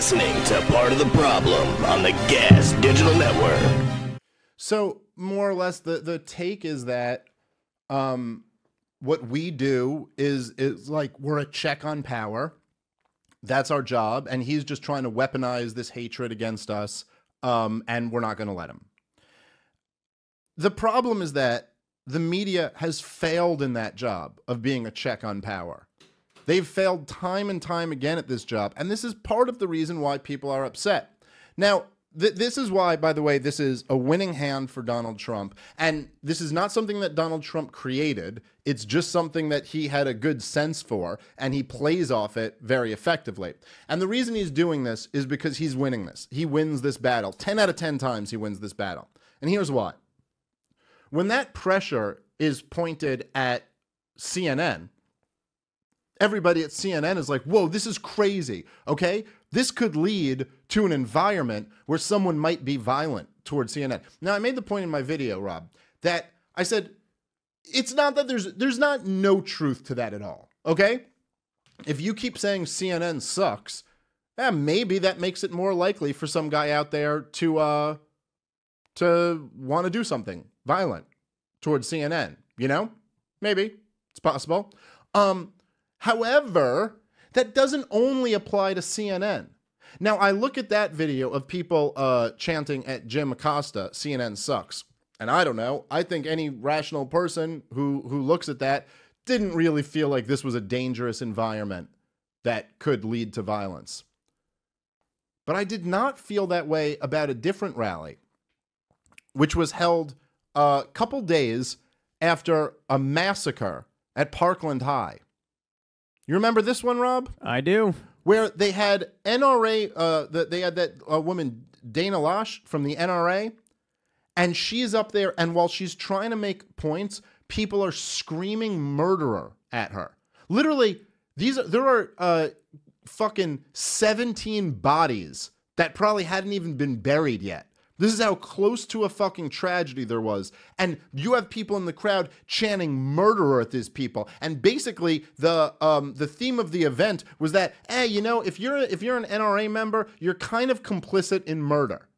listening to Part of the Problem on the Gas Digital Network. So more or less the take is that what we do is like we're a check on power. That's our job. And he's just trying to weaponize this hatred against us. And we're not going to let him. The problem is that the media has failed in that job of being a check on power. They've failed time and time again at this job. And this is part of the reason why people are upset. Now, this is why, by the way, this is a winning hand for Donald Trump. And this is not something that Donald Trump created. It's just something that he had a good sense for, and he plays off it very effectively. And the reason he's doing this is because he's winning this. He wins this battle. 10 out of 10 times he wins this battle. And here's why. When that pressure is pointed at CNN, everybody at CNN is like, whoa, this is crazy, okay? This could lead to an environment where someone might be violent towards CNN. Now, I made the point in my video, Rob, that I said, it's not that there's not no truth to that at all, okay? If you keep saying CNN sucks, maybe that makes it more likely for some guy out there to want to do something violent towards CNN, you know? Maybe. It's possible. However, that doesn't only apply to CNN. Now, I look at that video of people chanting at Jim Acosta, CNN sucks. And I don't know. I think any rational person who looks at that didn't really feel like this was a dangerous environment that could lead to violence. But I did not feel that way about a different rally, which was held a couple days after a massacre at Parkland High. You remember this one, Rob? I do. Where they had NRA, they had that woman, Dana Loesch from the NRA, and she's up there, and while she's trying to make points, people are screaming murderer at her. Literally, there are fucking 17 bodies that probably hadn't even been buried yet. This is how close to a fucking tragedy there was. And you have people in the crowd chanting murderer at these people. And basically the theme of the event was that, hey, you know, if you're an NRA member, you're kind of complicit in murder.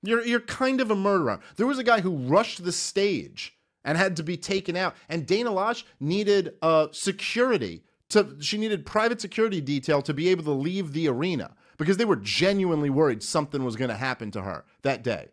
You're kind of a murderer. There was a guy who rushed the stage and had to be taken out. And Dana Loesch needed security. She needed private security detail to be able to leave the arena, because they were genuinely worried something was going to happen to her that day.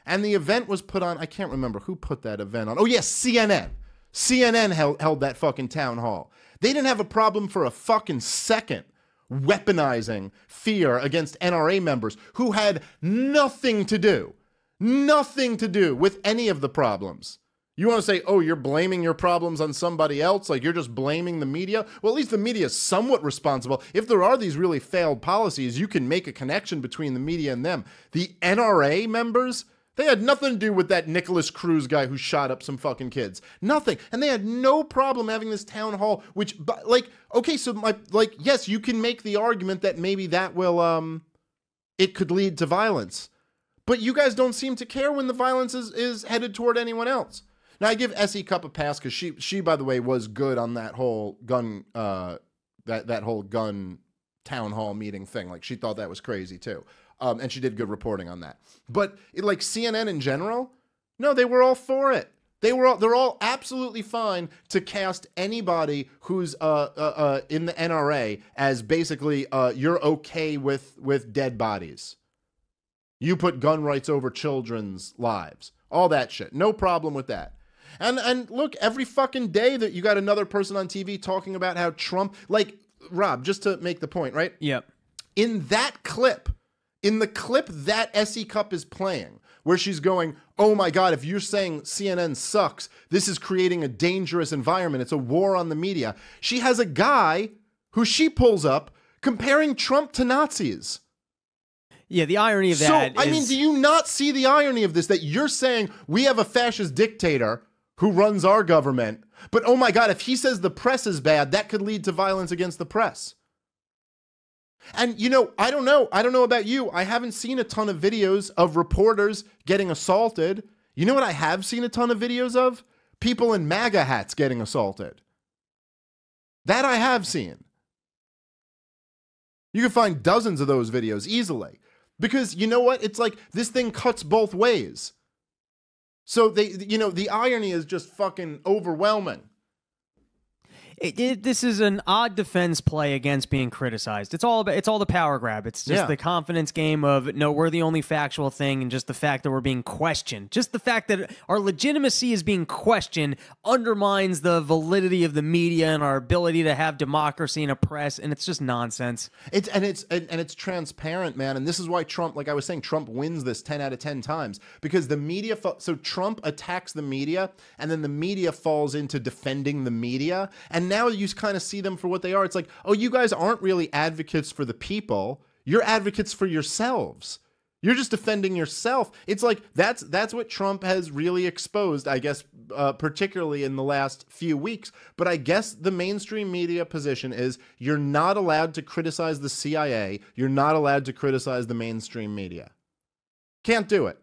And the event was put on, I can't remember who put that event on. Oh, yes, CNN. CNN held that fucking town hall. They didn't have a problem for a fucking second weaponizing fear against NRA members who had nothing to do with any of the problems. You want to say, oh, you're blaming your problems on somebody else, like you're just blaming the media? Well, at least the media is somewhat responsible. If there are these really failed policies, you can make a connection between the media and them. The NRA members, they had nothing to do with that Nicholas Cruz guy who shot up some fucking kids. Nothing. And they had no problem having this town hall, which, like, okay, so, yes, you can make the argument that maybe that will, it could lead to violence. But you guys don't seem to care when the violence is headed toward anyone else. Now, I give S.E. Cup a pass because she, by the way, was good on that whole gun, that whole gun town hall meeting thing. Like, she thought that was crazy, too. And she did good reporting on that. But, like, CNN in general, no, they were all for it. They're all absolutely fine to cast anybody who's in the NRA as basically you're okay with dead bodies. You put gun rights over children's lives. All that shit. No problem with that. And look, every fucking day that you got another person on TV talking about how Trump, like, Rob, just to make the point, right? Yep. In that clip, in the clip that S.E. Cup is playing, where she's going, oh my God, if you're saying CNN sucks, this is creating a dangerous environment. It's a war on the media. She has a guy who she pulls up comparing Trump to Nazis. Yeah, the irony of that I mean, do you not see the irony of this? That you're saying we have a fascist dictator who runs our government, but oh my God, if he says the press is bad, that could lead to violence against the press. And, you know, I don't know about you. I haven't seen a ton of videos of reporters getting assaulted. You know what I have seen a ton of videos of? People in MAGA hats getting assaulted. That I have seen. You can find dozens of those videos easily. Because you know what? It's like this thing cuts both ways. So the irony is just fucking overwhelming. This is an odd defense play against being criticized. It's all the power grab. It's just the confidence game of, no, we're the only factual thing, and just the fact that we're being questioned. Just the fact that our legitimacy is being questioned undermines the validity of the media and our ability to have democracy and a press, and it's just nonsense. It's transparent, man. And this is why Trump, like I was saying, Trump wins this 10 out of 10 times, because the media, so Trump attacks the media, and then the media falls into defending the media, and now you kind of see them for what they are. It's like, oh, you guys aren't really advocates for the people. You're advocates for yourselves. You're just defending yourself. It's like that's what Trump has really exposed, I guess, particularly in the last few weeks. But I guess the mainstream media position is you're not allowed to criticize the CIA. You're not allowed to criticize the mainstream media. Can't do it.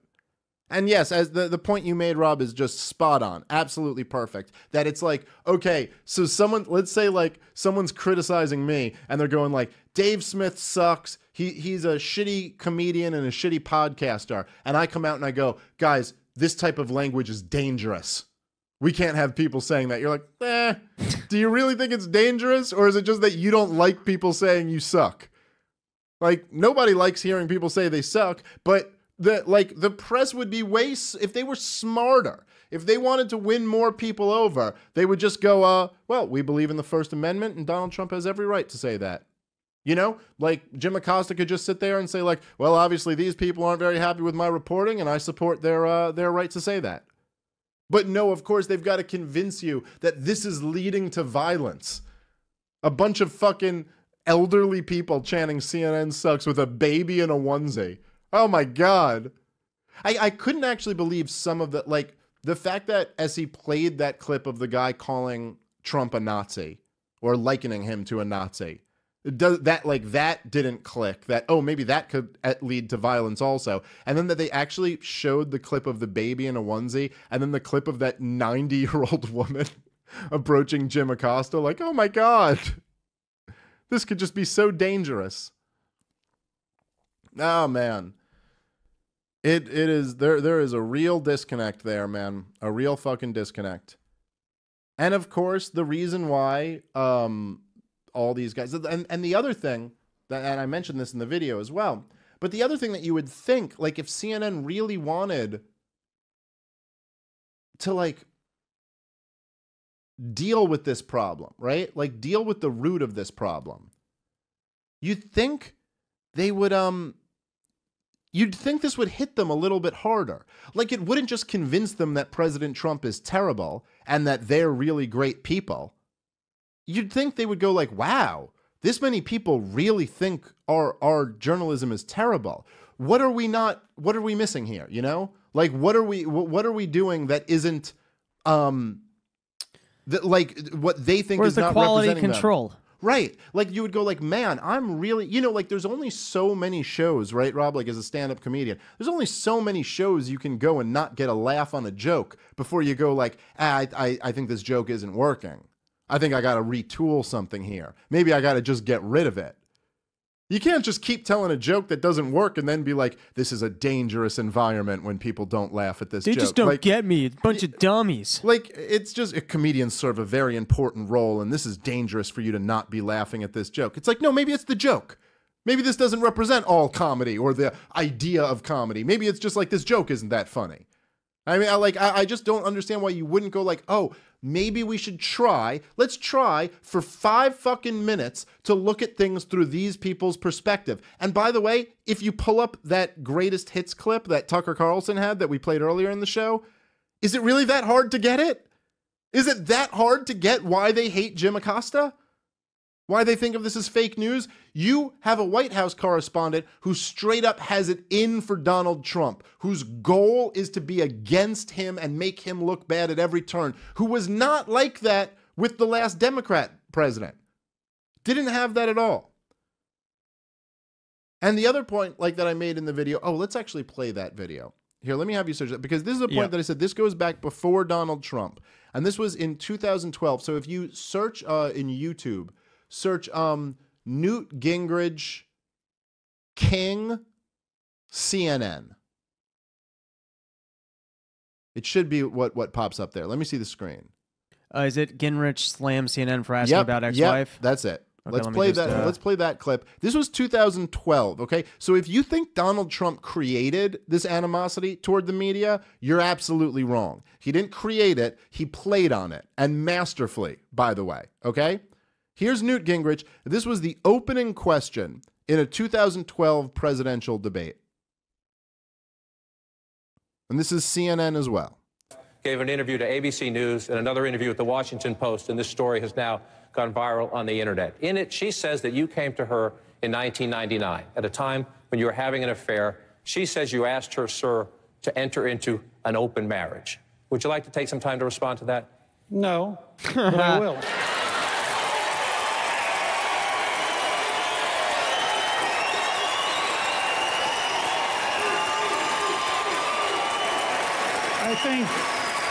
And yes, as the point you made, Rob, is just spot on. Absolutely perfect. That it's like, okay, so let's say like someone's criticizing me and they're going like, Dave Smith sucks. He's a shitty comedian and a shitty podcaster. And I come out and I go, guys, this type of language is dangerous. We can't have people saying that. You're like, do you really think it's dangerous? Or is it just that you don't like people saying you suck? Like, nobody likes hearing people say they suck, but the press would be if they were smarter, if they wanted to win more people over, they would just go, well, we believe in the First Amendment and Donald Trump has every right to say that. You know, like Jim Acosta could just sit there and say like, well, obviously these people aren't very happy with my reporting and I support their right to say that. But no, of course, they've got to convince you that this is leading to violence. A bunch of fucking elderly people chanting CNN sucks with a baby in a onesie. Oh my God. I couldn't actually believe some of the fact that SE played that clip of the guy calling Trump a Nazi or likening him to a Nazi. That didn't click, that, oh, maybe that could lead to violence also. And then that they actually showed the clip of the baby in a onesie and then the clip of that 90-year-old woman approaching Jim Acosta like, oh my God, this could just be so dangerous. Oh man. It is there is a real disconnect there, man. A real fucking disconnect. And of course, the reason why all these guys and the other thing that, and I mentioned this in the video as well, but the other thing that you would think, like if CNN really wanted to like deal with this problem, right? Like deal with the root of this problem. You'd think they would you'd think this would hit them a little bit harder. Like it wouldn't just convince them that President Trump is terrible and that they're really great people. You'd think they would go like, wow, this many people really think our journalism is terrible. What are we missing here? You know, like, what are we doing that isn't, like what they think is not representing them? Where's the quality control? Right. Like you would go like, man, I'm really, you know, like there's only so many shows, right, Rob? Like as a stand-up comedian, there's only so many shows you can go and not get a laugh on a joke before you go like, I think this joke isn't working. I think I got to retool something here. Maybe I got to just get rid of it. You can't just keep telling a joke that doesn't work and then be like, this is a dangerous environment when people don't laugh at this joke. They just don't get me. It's a bunch of dummies. Like, it's just, comedians serve a very important role, and this is dangerous for you to not be laughing at this joke. It's like, no, maybe it's the joke. Maybe this doesn't represent all comedy or the idea of comedy. Maybe it's just like, this joke isn't that funny. I mean, I just don't understand why you wouldn't go like, oh, maybe we should let's try for 5 fucking minutes to look at things through these people's perspective. And by the way, if you pull up that greatest hits clip that Tucker Carlson had that we played earlier in the show, is it really that hard to get it? Is it that hard to get why they hate Jim Acosta? Why they think of this as fake news? You have a White House correspondent who straight up has it in for Donald Trump, whose goal is to be against him and make him look bad at every turn, who was not like that with the last Democrat president. Didn't have that at all. And the other point like that I made in the video, oh, let's actually play that video. Here, let me have you search that, because this is a point that I said, this goes back before Donald Trump. And this was in 2012. So if you search in YouTube, search Newt Gingrich, King, CNN. It should be what pops up there. Let me see the screen. Is it Gingrich slammed CNN for asking about ex-wife? Yep, that's it. Okay, let's play that. Let's play that clip. This was 2012. Okay, so if you think Donald Trump created this animosity toward the media, you're absolutely wrong. He didn't create it. He played on it, and masterfully, by the way. Okay, here's Newt Gingrich. This was the opening question in a 2012 presidential debate, and this is CNN as well. Gave an interview to ABC News and another interview at the Washington Post, and this story has now gone viral on the internet. In it, she says that you came to her in 1999 at a time when you were having an affair. She says you asked her, sir, to enter into an open marriage. Would you like to take some time to respond to that? No, but I will.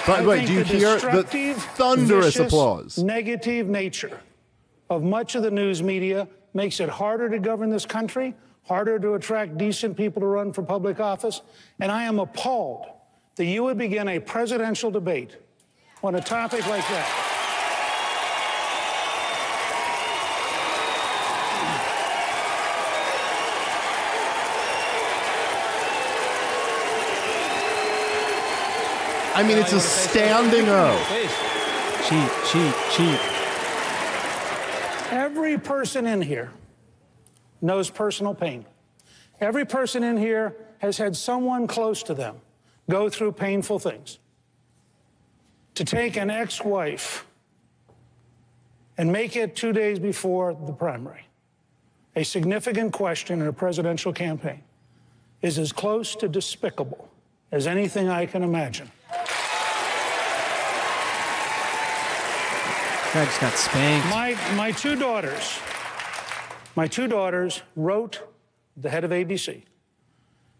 By the way, do you hear the thunderous vicious, applause? Negative nature of much of the news media makes it harder to govern this country, harder to attract decent people to run for public office. And I am appalled that you would begin a presidential debate on a topic like that. I mean, it's a standing O. Cheat. Every person in here knows personal pain. Every person in here has had someone close to them go through painful things. To take an ex-wife and make it 2 days before the primary a significant question in a presidential campaign is as close to despicable as anything I can imagine. I just got spanked. My two daughters wrote the head of ABC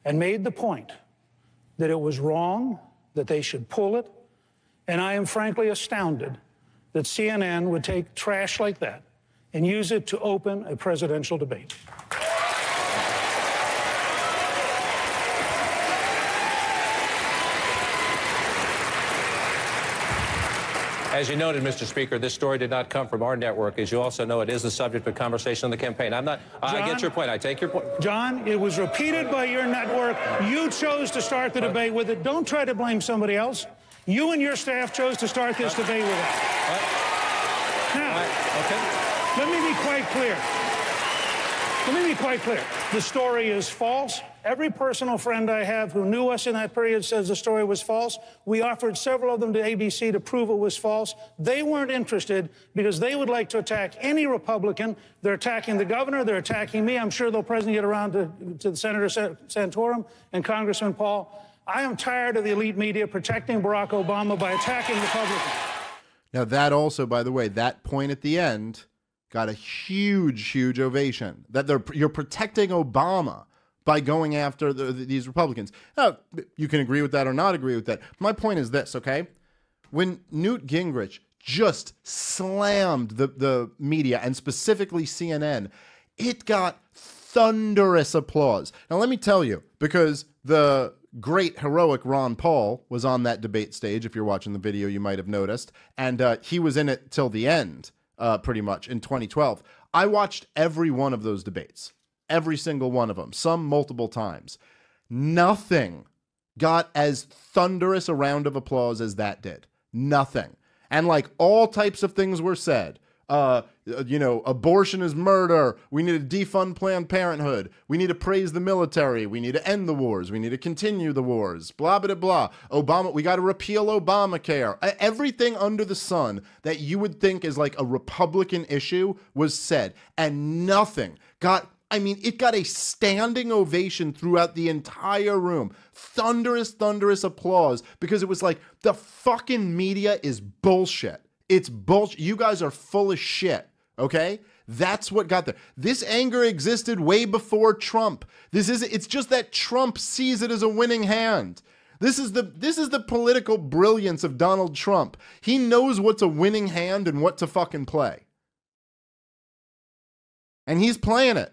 and made the point that it was wrong, that they should pull it, and I am frankly astounded that CNN would take trash like that and use it to open a presidential debate. As you noted, Mr. Speaker, this story did not come from our network. As you also know, it is the subject of conversation on the campaign. I get your point. I take your point. John, it was repeated by your network. You chose to start the debate with it. Don't try to blame somebody else. You and your staff chose to start this debate with it. Now, let me be quite clear. The story is false. Every personal friend I have who knew us in that period says the story was false. We offered several of them to ABC to prove it was false. They weren't interested because they would like to attack any Republican. They're attacking the governor. They're attacking me. I'm sure they'll presently get around to Senator Santorum and Congressman Paul. I am tired of the elite media protecting Barack Obama by attacking Republicans. Now, that also, by the way, that point at the end got a huge ovation. That you're protecting Obama by going after these Republicans. Now, you can agree with that or not agree with that. My point is this, okay? When Newt Gingrich just slammed the media, and specifically CNN, it got thunderous applause. Now, let me tell you, because the great, heroic Ron Paul was on that debate stage. If you're watching the video, you might have noticed. And he was in it till the end, pretty much, in 2012. I watched every one of those debates. Every single one of them, some multiple times. Nothing got as thunderous a round of applause as that did. Nothing. And like all types of things were said. Abortion is murder. We need to defund Planned Parenthood. We need to praise the military. We need to end the wars. We need to continue the wars. Blah, blah, blah. Obama, we got to repeal Obamacare. Everything under the sun that you would think is like a Republican issue was said. And nothing got... it got a standing ovation throughout the entire room. Thunderous applause, because it was like, the fucking media is bullshit. It's bullshit. You guys are full of shit, okay? That's what got there. This anger existed way before Trump. It's just that Trump sees it as a winning hand. This is the political brilliance of Donald Trump. He knows what's a winning hand and what to fucking play. And he's playing it.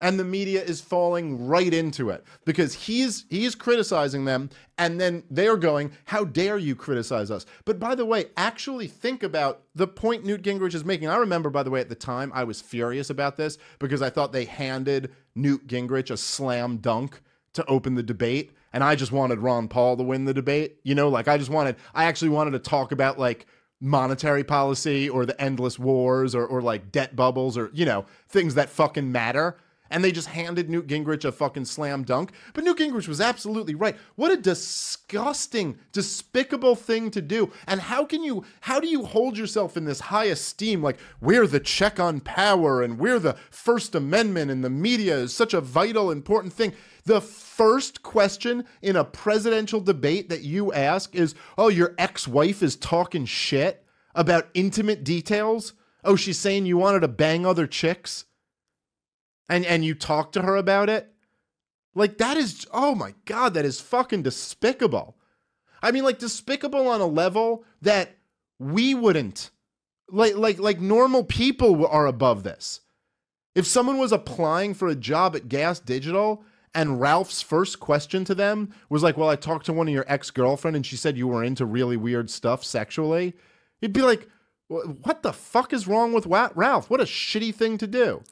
And the media is falling right into it because he's criticizing them, and then they're going, how dare you criticize us? But by the way, actually think about the point Newt Gingrich is making. I remember, by the way, at the time, I was furious about this because I thought they handed Newt Gingrich a slam dunk to open the debate, and I just wanted Ron Paul to win the debate. You know, like I actually wanted to talk about like monetary policy or the endless wars or like debt bubbles or, you know, things that fucking matter. And they just handed Newt Gingrich a fucking slam dunk. But Newt Gingrich was absolutely right. What a disgusting, despicable thing to do. And how do you hold yourself in this high esteem? Like, we're the check on power and we're the First Amendment and the media is such a vital, important thing. The first question in a presidential debate that you ask is, oh, your ex-wife is talking shit about intimate details? Oh, she's saying you wanted to bang other chicks? And you talk to her about it? Like, that is, oh my God, that is fucking despicable. I mean, like, despicable on a level that we wouldn't. Like normal people are above this. If someone was applying for a job at Gas Digital and Ralph's first question to them was like, well, I talked to one of your ex-girlfriend and she said you were into really weird stuff sexually, you'd be like, what the fuck is wrong with Ralph? What a shitty thing to do.